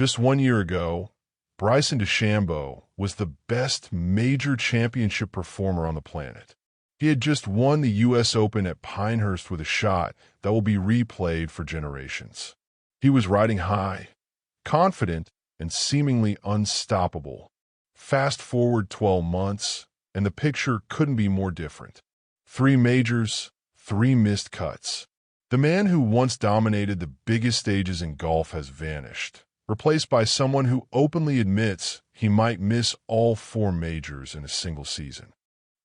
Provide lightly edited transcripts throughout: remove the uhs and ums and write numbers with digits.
Just 1 year ago, Bryson DeChambeau was the best major championship performer on the planet. He had just won the U.S. Open at Pinehurst with a shot that will be replayed for generations. He was riding high, confident, and seemingly unstoppable. Fast forward 12 months, and the picture couldn't be more different. 3 majors, 3 missed cuts. The man who once dominated the biggest stages in golf has vanished, replaced by someone who openly admits he might miss all 4 majors in a single season.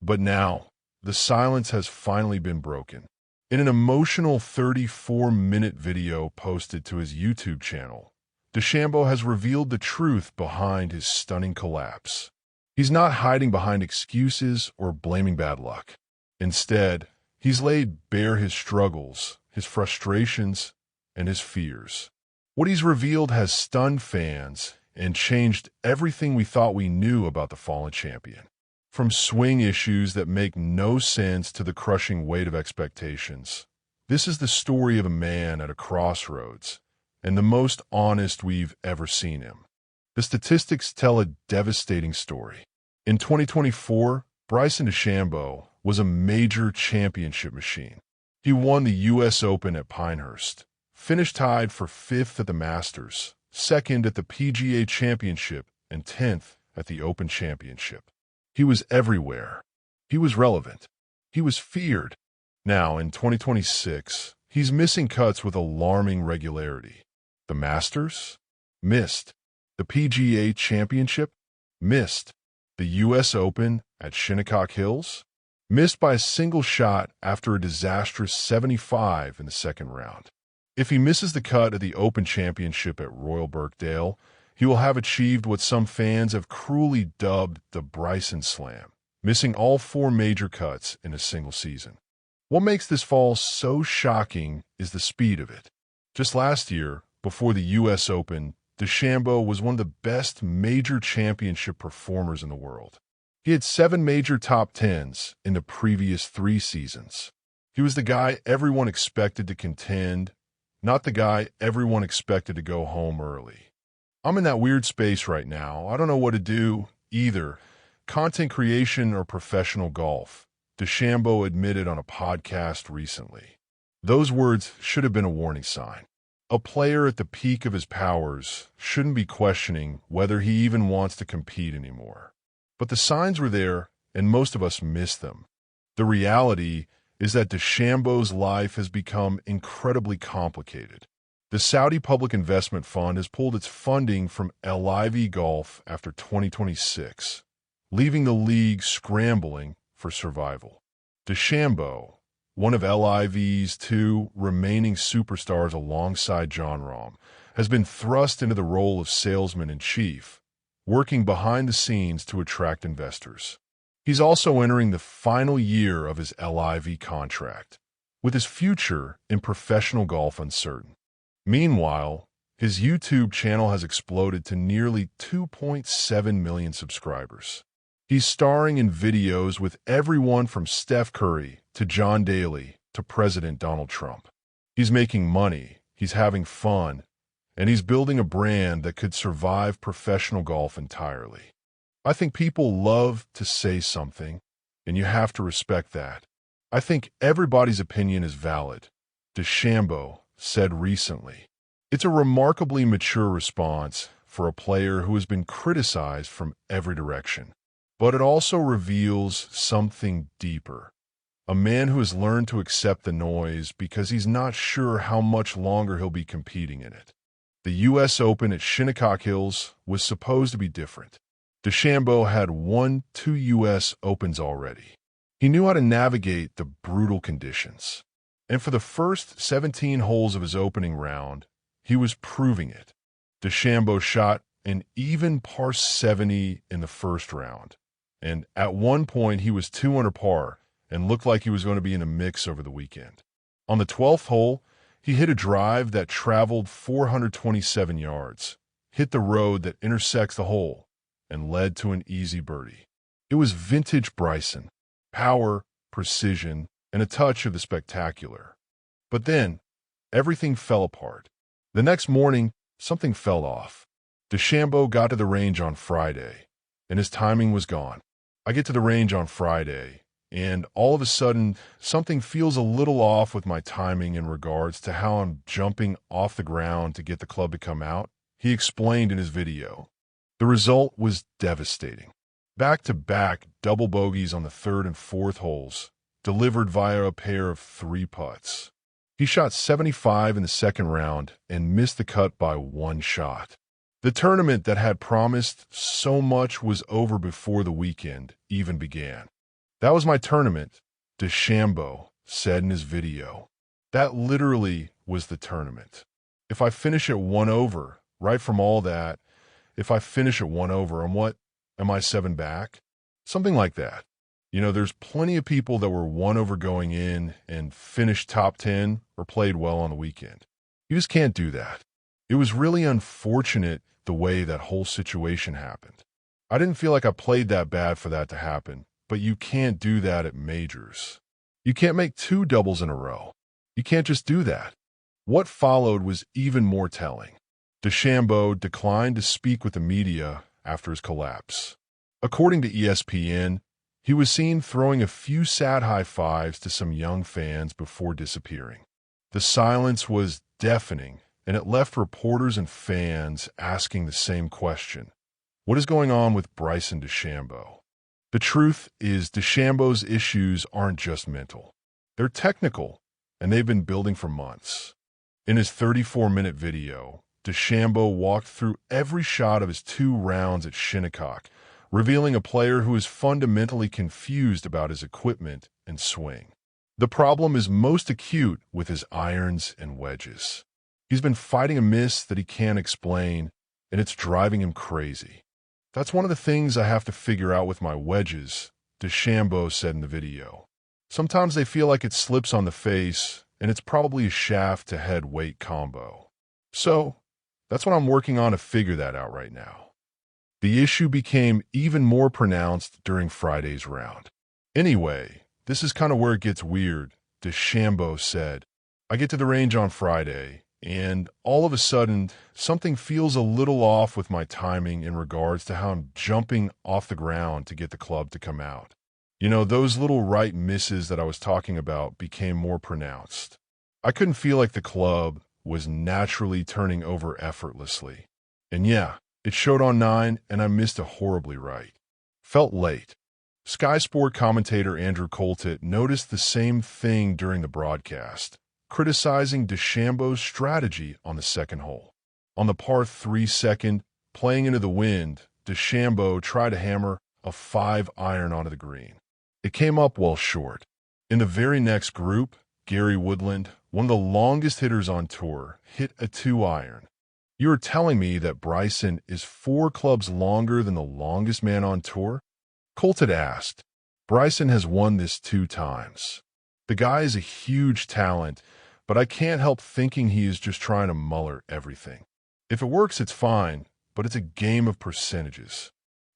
But now, the silence has finally been broken. In an emotional 34-minute video posted to his YouTube channel, DeChambeau has revealed the truth behind his stunning collapse. He's not hiding behind excuses or blaming bad luck. Instead, he's laid bare his struggles, his frustrations, and his fears. What he's revealed has stunned fans and changed everything we thought we knew about the fallen champion. From swing issues that make no sense to the crushing weight of expectations, this is the story of a man at a crossroads, and the most honest we've ever seen him. The statistics tell a devastating story. In 2024, Bryson DeChambeau was a major championship machine. He won the U.S. Open at Pinehurst, finished tied for 5th at the Masters, 2nd at the PGA Championship, and 10th at the Open Championship. He was everywhere. He was relevant. He was feared. Now, in 2026, he's missing cuts with alarming regularity. The Masters? Missed. The PGA Championship? Missed. The U.S. Open at Shinnecock Hills? Missed by a single shot after a disastrous 75 in the second round. If he misses the cut at the Open Championship at Royal Birkdale, he will have achieved what some fans have cruelly dubbed the Bryson Slam, missing all 4 major cuts in a single season. What makes this fall so shocking is the speed of it. Just last year, before the U.S. Open, DeChambeau was one of the best major championship performers in the world. He had 7 major top 10s in the previous 3 seasons. He was the guy everyone expected to contend, not the guy everyone expected to go home early. I'm in that weird space right now. I don't know what to do, either content creation or professional golf, DeChambeau admitted on a podcast recently. Those words should have been a warning sign. A player at the peak of his powers shouldn't be questioning whether he even wants to compete anymore. But the signs were there, and most of us missed them. The reality is that DeChambeau's life has become incredibly complicated. The Saudi Public Investment Fund has pulled its funding from LIV Golf after 2026, leaving the league scrambling for survival. DeChambeau, one of LIV's 2 remaining superstars alongside Jon Rahm, has been thrust into the role of salesman-in-chief, working behind the scenes to attract investors. He's also entering the final year of his LIV contract, with his future in professional golf uncertain. Meanwhile, his YouTube channel has exploded to nearly 2.7 million subscribers. He's starring in videos with everyone from Steph Curry to John Daly to President Donald Trump. He's making money, he's having fun, and he's building a brand that could survive professional golf entirely. I think people love to say something, and you have to respect that. I think everybody's opinion is valid, DeChambeau said recently. It's a remarkably mature response for a player who has been criticized from every direction. But it also reveals something deeper. A man who has learned to accept the noise because he's not sure how much longer he'll be competing in it. The U.S. Open at Shinnecock Hills was supposed to be different. DeChambeau had won 2 U.S. Opens already. He knew how to navigate the brutal conditions. And for the first 17 holes of his opening round, he was proving it. DeChambeau shot an even par 70 in the first round, and at one point he was 2 under par and looked like he was going to be in a mix over the weekend. On the 12th hole, he hit a drive that traveled 427 yards, hit the road that intersects the hole, and led to an easy birdie. It was vintage Bryson, power, precision, and a touch of the spectacular. But then, everything fell apart. The next morning, something fell off. DeChambeau got to the range on Friday, and his timing was gone. I get to the range on Friday, and all of a sudden, something feels a little off with my timing in regards to how I'm jumping off the ground to get the club to come out, he explained in his video. The result was devastating. Back-to-back double bogeys on the third and fourth holes, delivered via a pair of 3 putts. He shot 75 in the second round and missed the cut by 1 shot. The tournament that had promised so much was over before the weekend even began. That was my tournament, DeChambeau said in his video. That literally was the tournament. If I finish at 1 over, right from all that, if I finish at 1 over, on what, am I 7 back? Something like that. You know, there's plenty of people that were 1 over going in and finished top 10 or played well on the weekend. You just can't do that. It was really unfortunate the way that whole situation happened. I didn't feel like I played that bad for that to happen, but you can't do that at majors. You can't make 2 doubles in a row. You can't just do that. What followed was even more telling. DeChambeau declined to speak with the media after his collapse. According to ESPN, he was seen throwing a few sad high fives to some young fans before disappearing. The silence was deafening, and it left reporters and fans asking the same question. What is going on with Bryson DeChambeau? The truth is DeChambeau's issues aren't just mental. They're technical, and they've been building for months. In his 34-minute video, DeChambeau walked through every shot of his 2 rounds at Shinnecock, revealing a player who is fundamentally confused about his equipment and swing. The problem is most acute with his irons and wedges. He's been fighting a miss that he can't explain, and it's driving him crazy. That's one of the things I have to figure out with my wedges, DeChambeau said in the video. Sometimes they feel like it slips on the face, and it's probably a shaft-to-head weight combo. So, that's what I'm working on to figure that out right now. The issue became even more pronounced during Friday's round. Anyway, this is kind of where it gets weird, DeChambeau said. I get to the range on Friday, and all of a sudden, something feels a little off with my timing in regards to how I'm jumping off the ground to get the club to come out. You know, those little right misses that I was talking about became more pronounced. I couldn't feel like the club was naturally turning over effortlessly. And yeah, it showed on 9, and I missed a horribly right. Felt late. Sky Sport commentator Andrew Coltett noticed the same thing during the broadcast, criticizing DeChambeau's strategy on the second hole. On the par 3 second, playing into the wind, DeChambeau tried to hammer a 5-iron onto the green. It came up well short. In the very next group, Gary Woodland, one of the longest hitters on tour, hit a 2-iron. You are telling me that Bryson is 4 clubs longer than the longest man on tour? Coltett asked. Bryson has won this 2 times. The guy is a huge talent, but I can't help thinking he is just trying to muller everything. If it works, it's fine, but it's a game of percentages.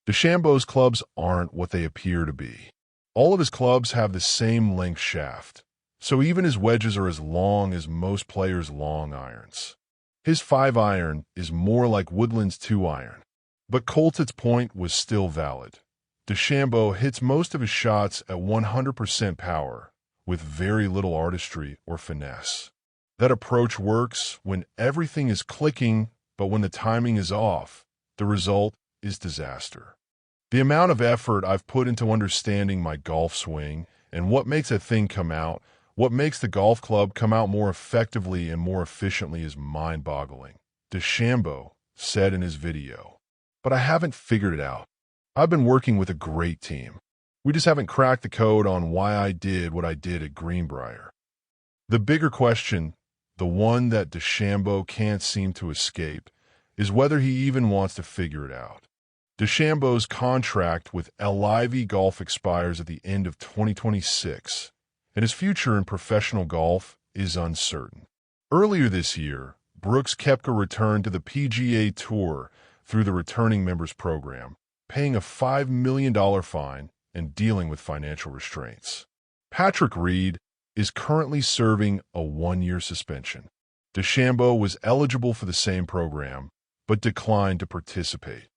DeChambeau's clubs aren't what they appear to be. All of his clubs have the same length shaft, so even his wedges are as long as most players' long irons. His 5-iron is more like Woodland's 2-iron. But Coltett's point was still valid. DeChambeau hits most of his shots at 100% power, with very little artistry or finesse. That approach works when everything is clicking, but when the timing is off, the result is disaster. The amount of effort I've put into understanding my golf swing and what makes a thing come out, what makes the golf club come out more effectively and more efficiently is mind-boggling, DeChambeau said in his video. But I haven't figured it out. I've been working with a great team. We just haven't cracked the code on why I did what I did at Greenbrier. The bigger question, the one that DeChambeau can't seem to escape, is whether he even wants to figure it out. DeChambeau's contract with LIV Golf expires at the end of 2026, and his future in professional golf is uncertain. Earlier this year, Brooks Koepka returned to the PGA Tour through the Returning Members Program, paying a $5 million fine and dealing with financial restraints. Patrick Reed is currently serving a 1-year suspension. DeChambeau was eligible for the same program, but declined to participate.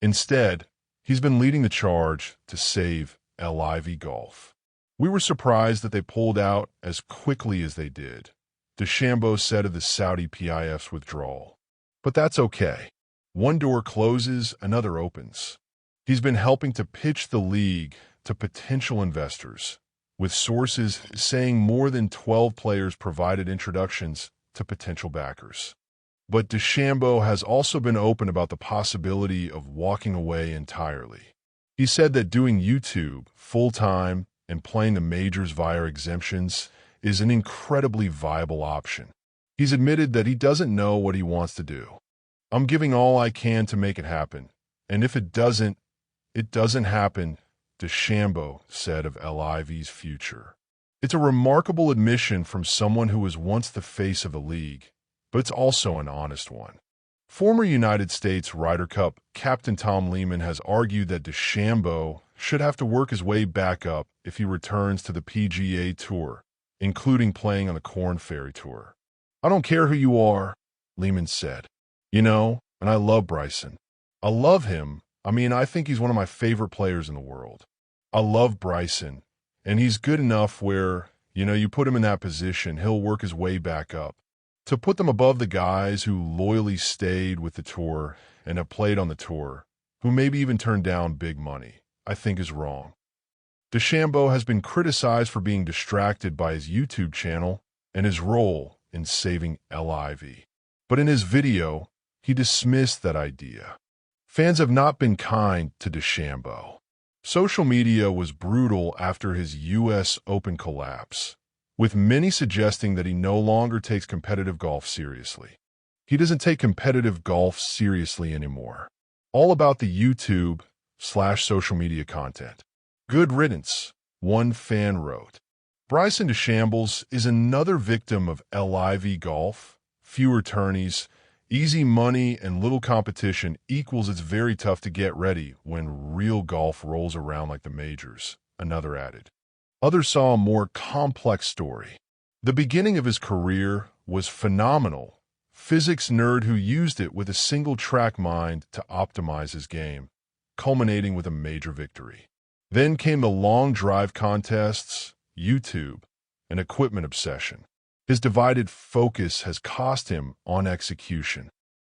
Instead, he's been leading the charge to save LIV Golf. We were surprised that they pulled out as quickly as they did, DeChambeau said of the Saudi PIF's withdrawal. But that's okay. One door closes, another opens. He's been helping to pitch the league to potential investors, with sources saying more than 12 players provided introductions to potential backers. But DeChambeau has also been open about the possibility of walking away entirely. He said that doing YouTube full-time and playing the majors via exemptions is an incredibly viable option. He's admitted that he doesn't know what he wants to do. "I'm giving all I can to make it happen, and if it doesn't happen," DeChambeau said of LIV's future. It's a remarkable admission from someone who was once the face of the league, but it's also an honest one. Former United States Ryder Cup captain Tom Lehman has argued that DeChambeau should have to work his way back up if he returns to the PGA Tour, including playing on the Korn Ferry Tour. "I don't care who you are," Lehman said. "And I love Bryson. I love him. I think he's one of my favorite players in the world. I love Bryson, and he's good enough where, you put him in that position, he'll work his way back up. To put them above the guys who loyally stayed with the tour and have played on the tour, who maybe even turned down big money, I think is wrong." DeChambeau has been criticized for being distracted by his YouTube channel and his role in saving LIV. But in his video, he dismissed that idea. Fans have not been kind to DeChambeau. Social media was brutal after his U.S. Open collapse, with many suggesting that he no longer takes competitive golf seriously. He doesn't take competitive golf seriously anymore. All about the YouTube/social media content. "Good riddance," one fan wrote. Bryson DeChambeau is another victim of LIV Golf. Fewer tourneys, easy money, and little competition equals it's very tough to get ready when real golf rolls around like the majors, another added. Others saw a more complex story. The beginning of his career was phenomenal. Physics nerd who used it with a single-track mind to optimize his game, culminating with a major victory. Then came the long drive contests, YouTube, and equipment obsession. His divided focus has cost him on execution.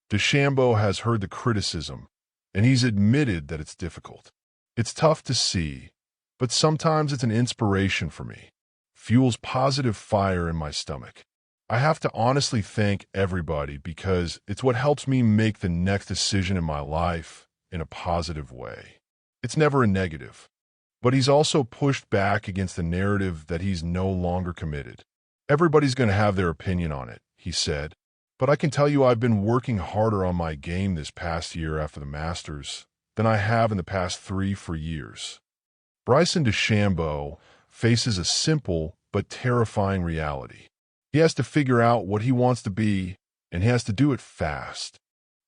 DeChambeau has heard the criticism, and he's admitted that it's difficult. "It's tough to see, but sometimes it's an inspiration for me. Fuels positive fire in my stomach. I have to honestly thank everybody because it's what helps me make the next decision in my life in a positive way. It's never a negative." But he's also pushed back against the narrative that he's no longer committed. "Everybody's going to have their opinion on it," he said. "But I can tell you I've been working harder on my game this past year after the Masters than I have in the past 3 years. Bryson DeChambeau faces a simple but terrifying reality. He has to figure out what he wants to be, and he has to do it fast.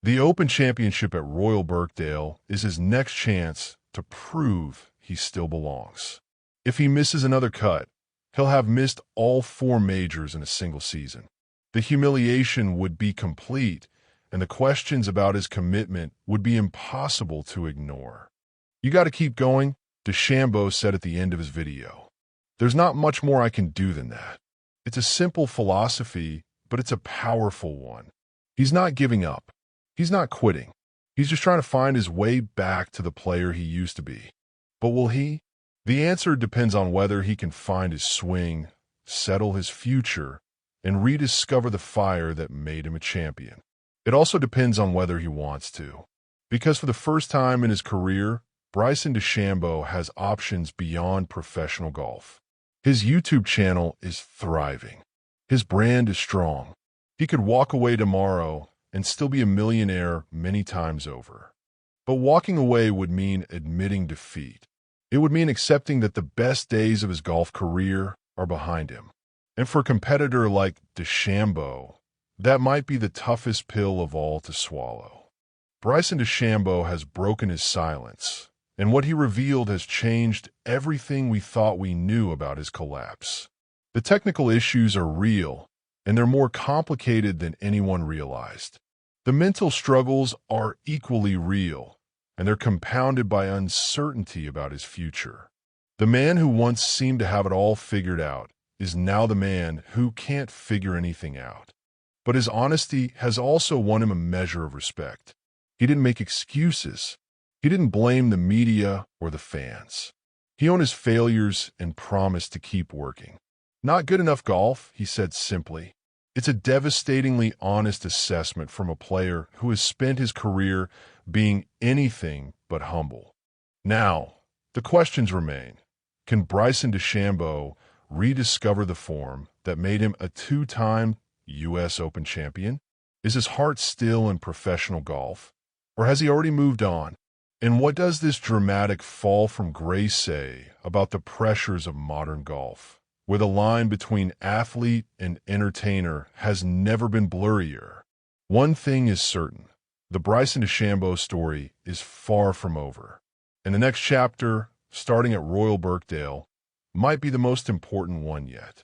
The Open Championship at Royal Birkdale is his next chance to prove he still belongs. If he misses another cut, he'll have missed all 4 majors in a single season. The humiliation would be complete, and the questions about his commitment would be impossible to ignore. "You got to keep going," DeChambeau said at the end of his video. "There's not much more I can do than that. It's a simple philosophy, but it's a powerful one." He's not giving up. He's not quitting. He's just trying to find his way back to the player he used to be. But will he? The answer depends on whether he can find his swing, settle his future, and rediscover the fire that made him a champion. It also depends on whether he wants to. Because for the first time in his career, Bryson DeChambeau has options beyond professional golf. His YouTube channel is thriving. His brand is strong. He could walk away tomorrow and still be a millionaire many times over. But walking away would mean admitting defeat. It would mean accepting that the best days of his golf career are behind him. And for a competitor like DeChambeau, that might be the toughest pill of all to swallow. Bryson DeChambeau has broken his silence, and what he revealed has changed everything we thought we knew about his collapse. The technical issues are real, and they're more complicated than anyone realized. The mental struggles are equally real, and they're compounded by uncertainty about his future. The man who once seemed to have it all figured out is now the man who can't figure anything out. But his honesty has also won him a measure of respect. He didn't make excuses. He didn't blame the media or the fans. He owned his failures and promised to keep working. Not good enough golf, he said simply. It's a devastatingly honest assessment from a player who has spent his career being anything but humble. Now, the questions remain. Can Bryson DeChambeau rediscover the form that made him a two-time U.S. Open champion? Is his heart still in professional golf? Or has he already moved on? And what does this dramatic fall from grace say about the pressures of modern golf, where the line between athlete and entertainer has never been blurrier? One thing is certain. The Bryson DeChambeau story is far from over. And the next chapter, starting at Royal Birkdale, might be the most important one yet.